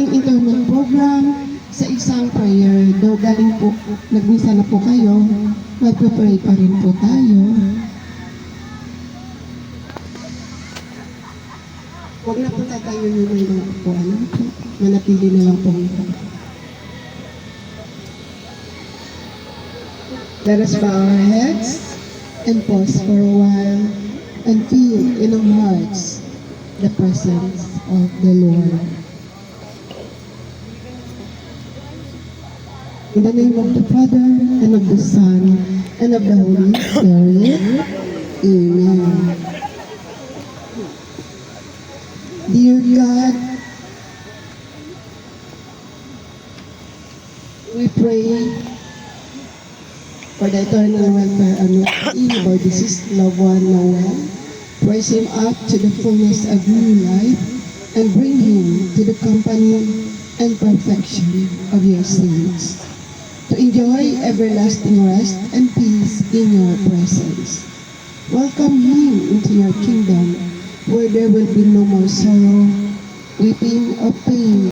ating internet program sa isang prayer. Though galing po, nagmisa na po kayo, magpe-pray pa rin po tayo. Huwag na po tayo yung mga upuan. Manatili na lang po. Let us bow our heads and pause for a while and feel in our hearts the presence of the Lord. In the name of the Father, and of the Son, and of the Holy Spirit. Amen. Dear God, we pray for the eternal welfare and well-being of our deceased loved one, Noel. Raise him up to the fullness of new life and bring him to the company and perfection of your saints, to enjoy everlasting rest and peace in your presence. Welcome him into your kingdom, where there will be no more sorrow, weeping, or pain.